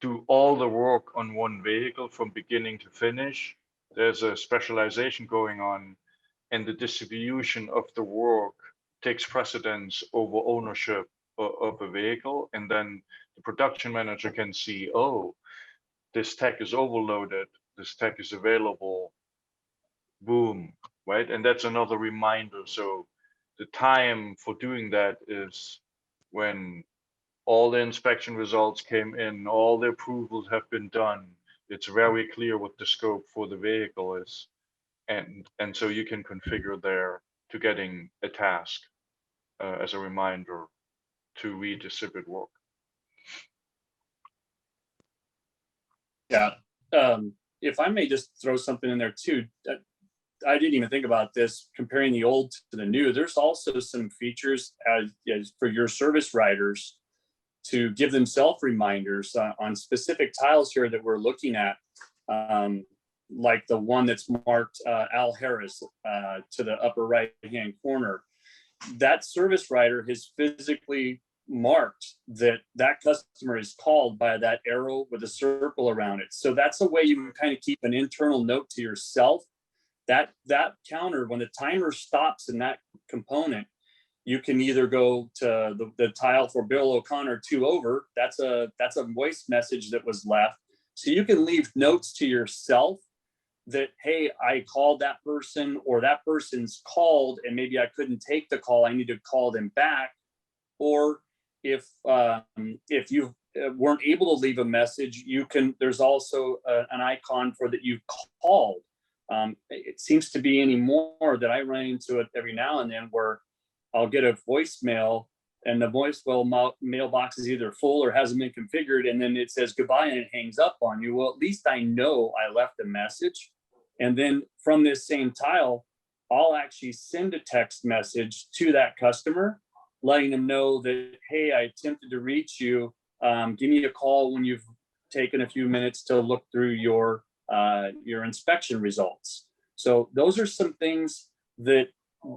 do all the work on one vehicle from beginning to finish. There's a specialization going on, and the distribution of the work takes precedence over ownership of a vehicle. And then the production manager can see, oh, this tech is overloaded, this tech is available, boom, right? And that's another reminder. So the time for doing that is when all the inspection results came in, all the approvals have been done. It's very clear what the scope for the vehicle is. And so you can configure there to getting a task as a reminder to redistribute work. Yeah. If I may just throw something in there too, I didn't even think about this, comparing the old to the new. There's also some features as for your service writers to give themselves reminders on specific tiles here that we're looking at, like the one that's marked Al Harris to the upper right-hand corner. That service writer has physically marked that customer is called by that arrow with a circle around it. So that's a way you can kind of keep an internal note to yourself. That counter, when the timer stops in that component, you can either go to the tile for Bill O'Connor 2 over. That's a voice message that was left. So you can leave notes to yourself that, hey, I called that person, or that person's called and maybe I couldn't take the call, I need to call them back. Or if you weren't able to leave a message, there's also an icon for that you've called. It seems to be anymore that I run into it every now and then where I'll get a voicemail and the voicemail mailbox is either full or hasn't been configured, and then it says goodbye and it hangs up on you. Well, at least I know I left a message. And then from this same tile, I'll actually send a text message to that customer, letting them know that, hey, I attempted to reach you. Give me a call when you've taken a few minutes to look through your inspection results. So those are some things that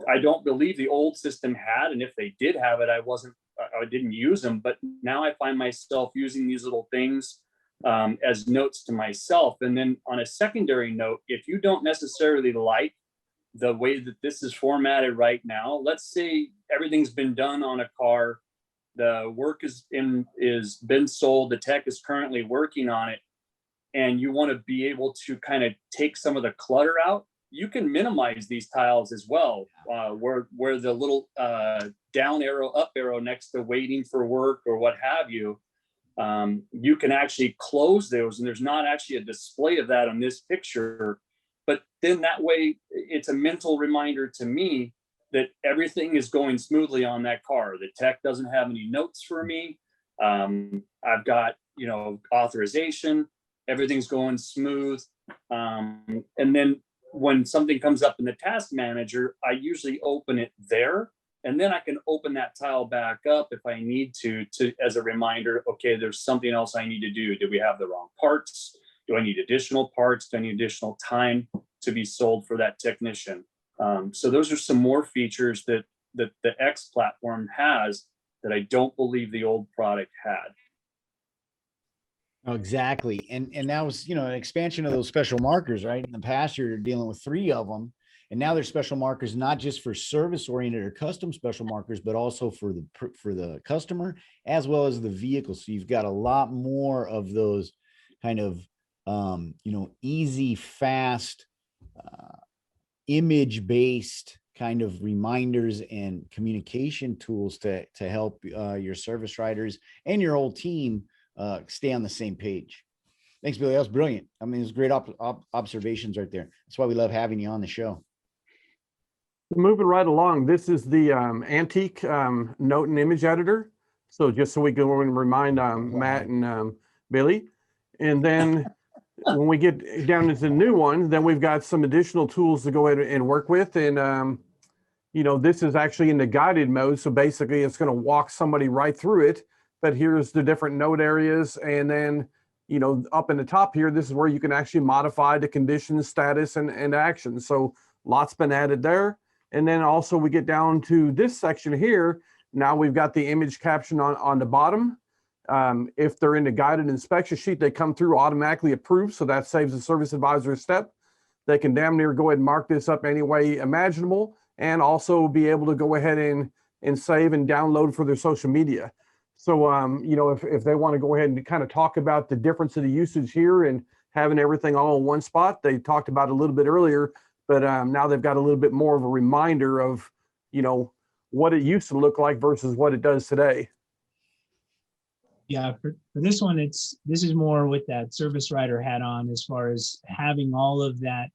I don't believe the old system had. And if they did have it, I didn't use them. But now I find myself using these little things as notes to myself. And then on a secondary note, if you don't necessarily like the way that this is formatted right now, let's say everything's been done on a car, the work is been sold, the tech is currently working on it, and you want to be able to kind of take some of the clutter out, you can minimize these tiles as well, where the little down arrow, up arrow next to waiting for work or what have you, you can actually close those, and there's not actually a display of that on this picture. But then that way, it's a mental reminder to me that everything is going smoothly on that car. The tech doesn't have any notes for me. I've got, authorization. Everything's going smooth. And then when something comes up in the task manager, I usually open it there. And then I can open that tile back up if I need to as a reminder, okay, there's something else I need to do. Did we have the wrong parts? Do I need additional parts? Do I need additional time to be sold for that technician? So those are some more features that the X platform has that I don't believe the old product had. Oh, exactly. And that was, an expansion of those special markers, right? In the past, you're dealing with 3 of them. And now there's special markers, not just for service oriented or custom special markers, but also for the customer as well as the vehicle. So you've got a lot more of those kind of, easy, fast, image-based kind of reminders and communication tools to help your service writers and your whole team stay on the same page. Thanks, Billy. That was brilliant. I mean, it's great observations right there. That's why we love having you on the show. Moving right along, this is the Antique note and image editor. So just so we can remind Matt and Billy. And then when we get down into the new one, then we've got some additional tools to go ahead and work with. And, this is actually in the guided mode. So basically it's going to walk somebody right through it. But here's the different note areas. And then you know, up in the top here, this is where you can actually modify the condition, status, and action. So lots been added there. And then also we get down to this section here. Now we've got the image caption on the bottom. If they're in the guided inspection sheet, they come through automatically approved. So that saves the service advisor a step. They can damn near go ahead and mark this up any way imaginable, and also be able to go ahead and save and download for their social media. So, you know, if they want to go ahead and kind of talk about the difference of the usage here and having everything all in one spot, they talked about it a little bit earlier, but now they've got a little bit more of a reminder of, you know, what it used to look like versus what it does today. Yeah, for this one, this is more with that service writer hat on, as far as having all of that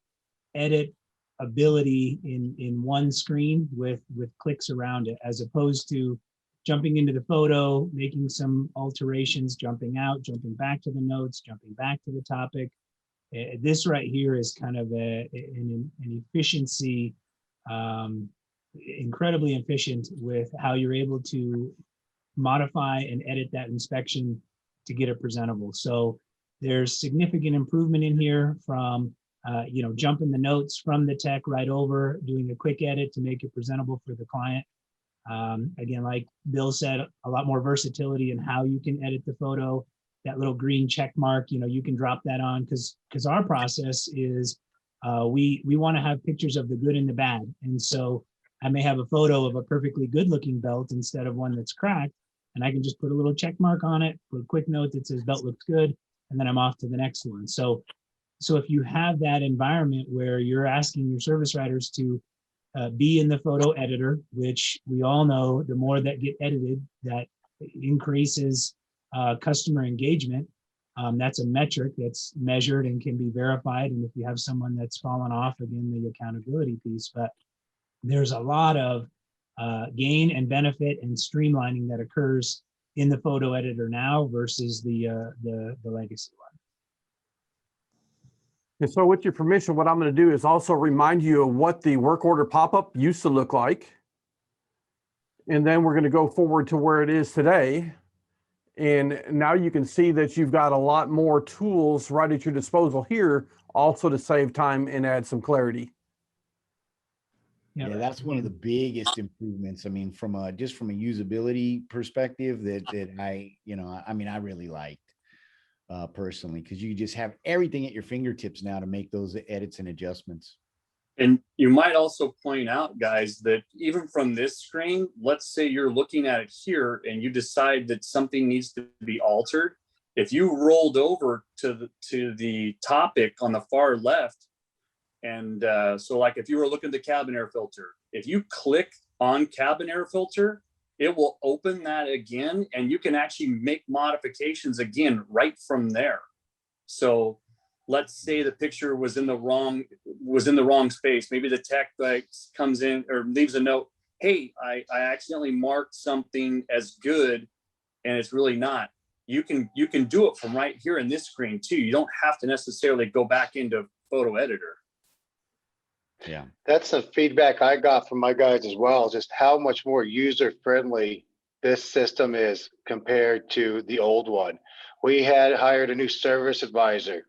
edit ability in one screen with clicks around it, as opposed to jumping into the photo, making some alterations, jumping out, jumping back to the notes, jumping back to the topic. This right here is kind of an efficiency, incredibly efficient with how you're able to modify and edit that inspection to get it presentable. So there's significant improvement in here from, you know, jumping the notes from the tech right over, doing a quick edit to make it presentable for the client. Again, like Bill said, a lot more versatility in how you can edit the photo. That little green check mark, you know, you can drop that on, because our process is we want to have pictures of the good and the bad. And so I may have a photo of a perfectly good looking belt instead of one that's cracked, and I can just put a little check mark on it, put a quick note that says belt looks good, and then I'm off to the next one. So if you have that environment where you're asking your service writers to be in the photo editor, which we all know the more that get edited, that increases customer engagement. That's a metric that's measured and can be verified. And if you have someone that's fallen off, again, the accountability piece. But there's a lot of gain and benefit and streamlining that occurs in the photo editor now versus the legacy one. And so with your permission, what I'm going to do is also remind you of what the work order pop-up used to look like. And then we're going to go forward to where it is today. And now you can see that you've got a lot more tools right at your disposal here, also to save time and add some clarity. Yeah, that's one of the biggest improvements. I mean, from a usability perspective that I really liked personally, because you just have everything at your fingertips now to make those edits and adjustments. And you might also point out, guys, that even from this screen, let's say you're looking at it here and you decide that something needs to be altered. If you rolled over to the topic on the far left, and so like if you were looking at the cabin air filter, if you click on cabin air filter, it will open that again, and you can actually make modifications again right from there. So let's say the picture was in the wrong space. Maybe the tech like comes in or leaves a note, hey, I accidentally marked something as good and it's really not. You can do it from right here in this screen too. You don't have to necessarily go back into photo editor. Yeah, That's some feedback I got from my guys as well, just how much more user-friendly this system is compared to the old one. We had hired a new service advisor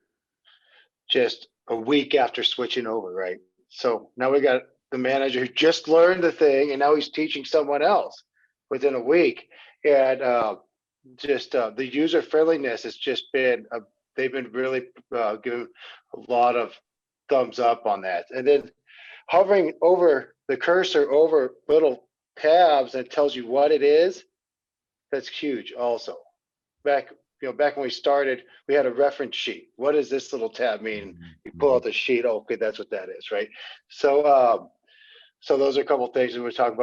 just a week after switching over, right? So now we got the manager who just learned the thing, and now he's teaching someone else within a week. And the user friendliness has just been, they've been really giving a lot of thumbs up on that. And then hovering over the cursor over little tabs that tells you what it is, that's huge also. Back when we started, we had a reference sheet. What does this little tab mean? You pull out the sheet, oh, okay, that's what that is, right? So so those are a couple of things that we're talking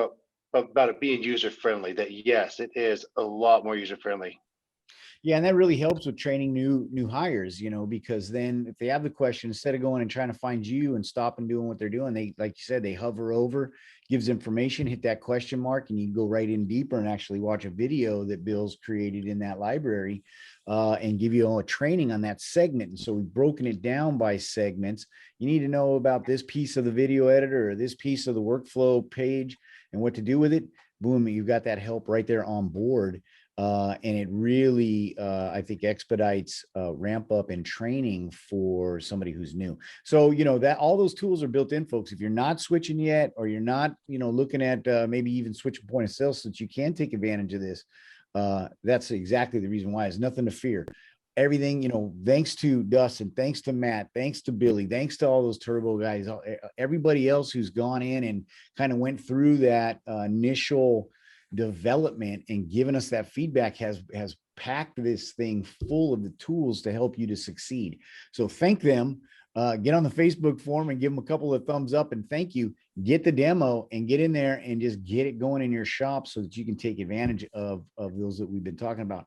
about it being user friendly, that yes, it is a lot more user friendly. Yeah, and that really helps with training new hires, because then if they have the question, instead of going and trying to find you and stop and doing what they're doing, they, like you said, they hover over, gives information, hit that question mark, and you go right in deeper and actually watch a video that Bill's created in that library and give you a training on that segment. And so we've broken it down by segments. You need to know about this piece of the video editor or this piece of the workflow page and what to do with it. Boom, you've got that help right there on board. And it really, I think, expedites ramp up and training for somebody who's new. So, that all those tools are built in, folks. If you're not switching yet, or you're not, looking at maybe even switching point of sale, so that you can take advantage of this, that's exactly the reason why. It's nothing to fear. Everything, thanks to Dustin, thanks to Matt, thanks to Billy, thanks to all those turbo guys, everybody else who's gone in and kind of went through that initial development and given us that feedback has packed this thing full of the tools to help you to succeed. So thank them. Get on the Facebook forum and give them a couple of thumbs up and thank you. Get the demo and get in there and just get it going in your shop so that you can take advantage of those that we've been talking about.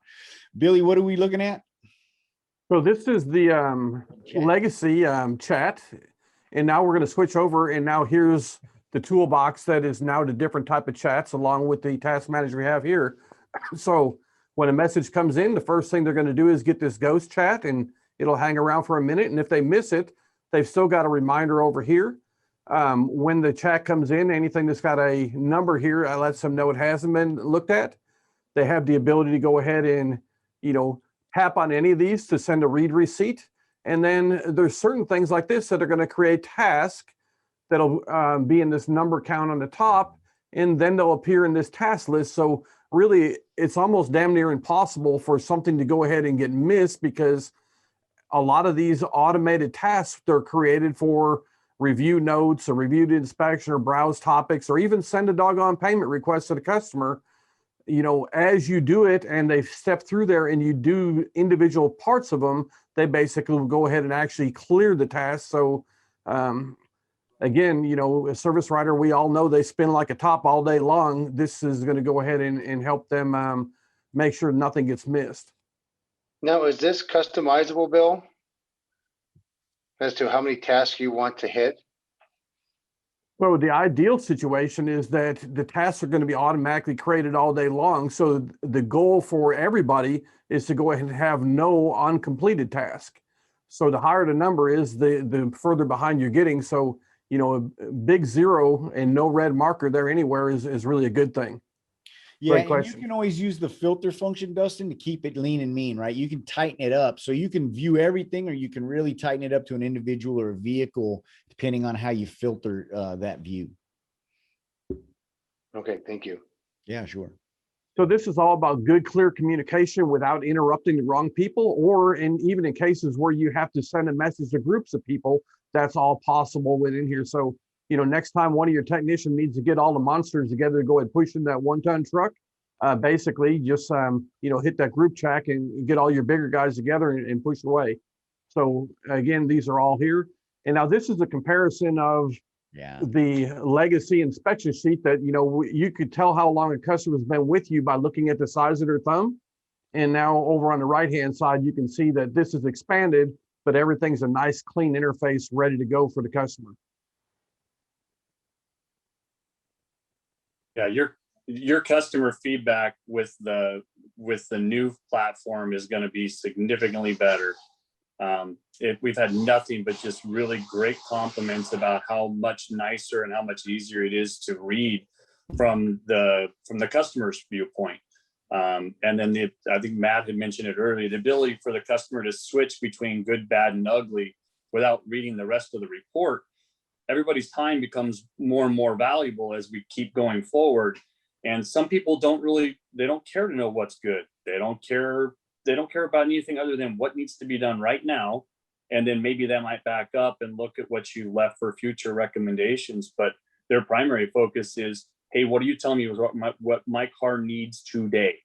Billy, what are we looking at? So this is the legacy chat, and now we're going to switch over, and now here's the toolbox that is now the different type of chats along with the task manager we have here. So when a message comes in, the first thing they're going to do is get this ghost chat, and it'll hang around for a minute. And if they miss it, they've still got a reminder over here. When the chat comes in, anything that's got a number here, I let them know it hasn't been looked at. They have the ability to go ahead and, tap on any of these to send a read receipt. And then there's certain things like this that are going to create tasks that'll be in this number count on the top, and then they'll appear in this task list. So really, it's almost damn near impossible for something to go ahead and get missed, because a lot of these automated tasks, they're created for review notes or reviewed inspection or browse topics, or even send a doggone payment request to the customer. As you do it and they step through there and you do individual parts of them, they basically will go ahead and actually clear the task. So again, a service writer, we all know they spin like a top all day long. This is going to go ahead and help them make sure nothing gets missed. Now, is this customizable, Bill, as to how many tasks you want to hit? Well, the ideal situation is that the tasks are going to be automatically created all day long. So the goal for everybody is to go ahead and have no uncompleted task. So the higher the number is, the further behind you're getting. So, a big zero and no red marker there anywhere is really a good thing. Yeah, Great and question. you can always use the filter function, Dustin, to keep it lean and mean, right? You can tighten it up so you can view everything, or you can really tighten it up to an individual or a vehicle, depending on how you filter that view. Okay, thank you. Yeah, sure. So this is all about good, clear communication without interrupting the wrong people, or even in cases where you have to send a message to groups of people, that's all possible within here. So, next time one of your technicians needs to get all the monsters together to go and push in that 1-ton truck, basically just, hit that group chat and get all your bigger guys together and push away. So again, these are all here. And now this is a comparison of the legacy inspection sheet that, you could tell how long a customer's been with you by looking at the size of their thumb. And now over on the right-hand side, you can see that this is expanded, but everything's a nice, clean interface ready to go for the customer. Yeah, your customer feedback with the new platform is going to be significantly better. We've had nothing but just really great compliments about how much nicer and how much easier it is to read from the customer's viewpoint. And then I think Matt had mentioned it earlier, the ability for the customer to switch between good, bad, and ugly without reading the rest of the report. Everybody's time becomes more and more valuable as we keep going forward. And some people they don't care to know what's good. They don't care about anything other than what needs to be done right now. And then maybe they might back up and look at what you left for future recommendations. But their primary focus is, hey, what are you telling me was what my car needs today?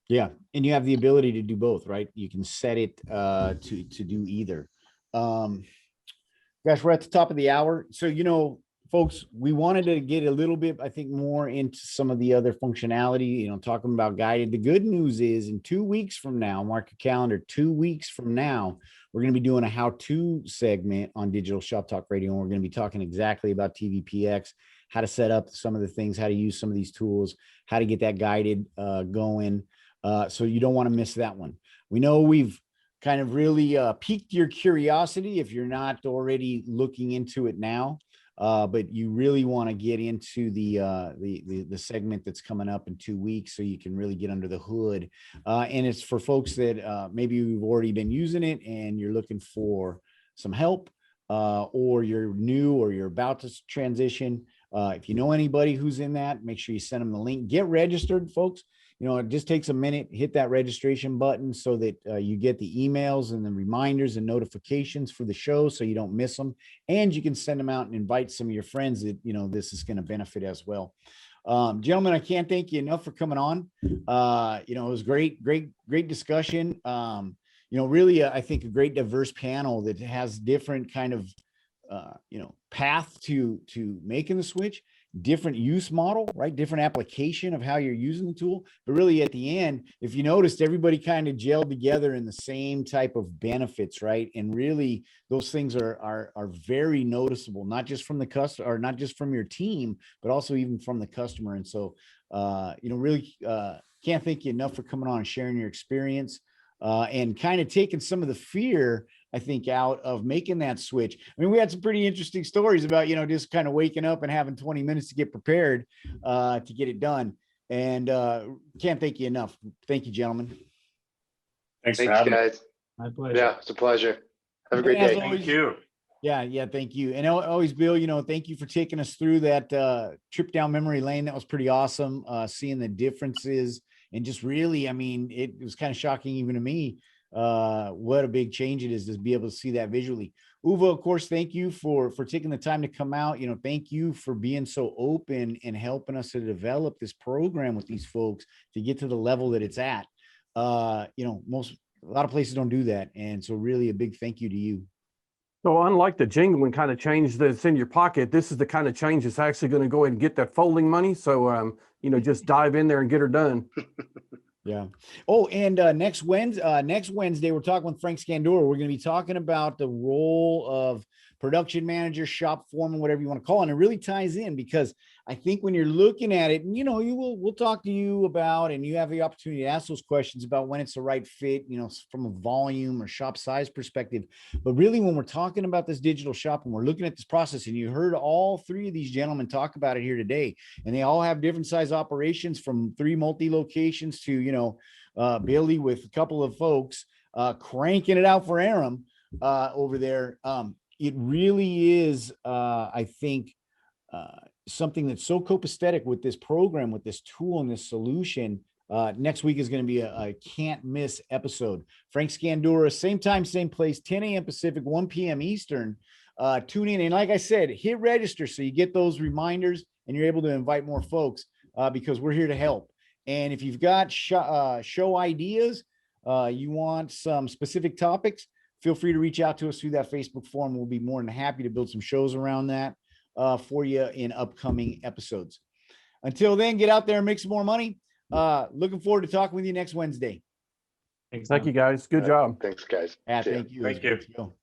Yeah, and you have the ability to do both, right? You can set it to do either. Gosh, we're at the top of the hour. So, folks, we wanted to get a little bit, I think, more into some of the other functionality, talking about guided. The good news is in 2 weeks from now, mark your calendar, 2 weeks from now, we're going to be doing a how-to segment on Digital Shop Talk Radio. And we're going to be talking exactly about TVPX, how to set up some of the things, how to use some of these tools, how to get that guided going. So you don't want to miss that one. We know we've kind of really piqued your curiosity if you're not already looking into it now. But you really want to get into the segment that's coming up in 2 weeks so you can really get under the hood. And it's for folks that maybe you've already been using it and you're looking for some help, or you're new or you're about to transition. If you know anybody who's in that, make sure you send them the link. Get registered, folks. You know, it just takes a minute. Hit that registration button so that you get the emails and the reminders and notifications for the show so you don't miss them. And you can send them out and invite some of your friends that, you know, this is going to benefit as well. Gentlemen, I can't thank you enough for coming on. You know, it was great discussion. You know, really, I think a great diverse panel that has different kind of, you know, path to making the switch, different use model, right? Different application of how you're using the tool. But really at the end, if you noticed, everybody kind of gelled together in the same type of benefits, right? And really those things are very noticeable, not just from the customer or not just from your team, but also even from the customer. And so, you know, really can't thank you enough for coming on and sharing your experience, and kind of taking some of the fear, I think, out of making that switch. I mean, we had some pretty interesting stories about, you know, just kind of waking up and having 20 minutes to get prepared to get it done. And can't thank you enough. Thank you, gentlemen. Thanks for Thanks, having me. guys. My pleasure. Yeah, it's a pleasure. Have a great As day. always, Thank you. Yeah, thank you. And always, Bill, you know, thank you for taking us through that trip down memory lane. That was pretty awesome, seeing the differences. And just really, I mean, it was kind of shocking even to me what a big change it is to be able to see that visually. Uwe, of course, thank you for taking the time to come out. You know, thank you for being so open and helping us to develop this program with these folks to get to the level that it's at. You know, a lot of places don't do that. And so really a big thank you to you. So unlike the jingling kind of change that's in your pocket, this is the kind of change that's actually going to go ahead and get that folding money. So, you know, just dive in there and get her done. Yeah. Oh, and next Wednesday, we're talking with Frank Scandura. We're going to be talking about the role of production manager, shop foreman, whatever you want to call it. And it really ties in because I think when you're looking at it, and you know, we'll talk to you about, and you have the opportunity to ask those questions about when it's the right fit, you know, from a volume or shop size perspective. But really, when we're talking about this digital shop and we're looking at this process, and you heard all three of these gentlemen talk about it here today, and they all have different size operations from 3 multi-locations to, you know, Billy with a couple of folks cranking it out for Aram over there. It really is, I think, something that's so copacetic with this program, with this tool and this solution. Next week is going to be a can't miss episode. Frank Scandura, same time, same place, 10 a.m. Pacific, 1 p.m. Eastern. Tune in. And like I said, hit register so you get those reminders and you're able to invite more folks because we're here to help. And if you've got show ideas, you want some specific topics, feel free to reach out to us through that Facebook forum. We'll be more than happy to build some shows around that for you in upcoming episodes. Until then, get out there and make some more money. Looking forward to talking with you next Wednesday. Thanks, Thank Tom. you, guys. Good job. Thanks, guys. Yeah, See ya. thank you. Thank you.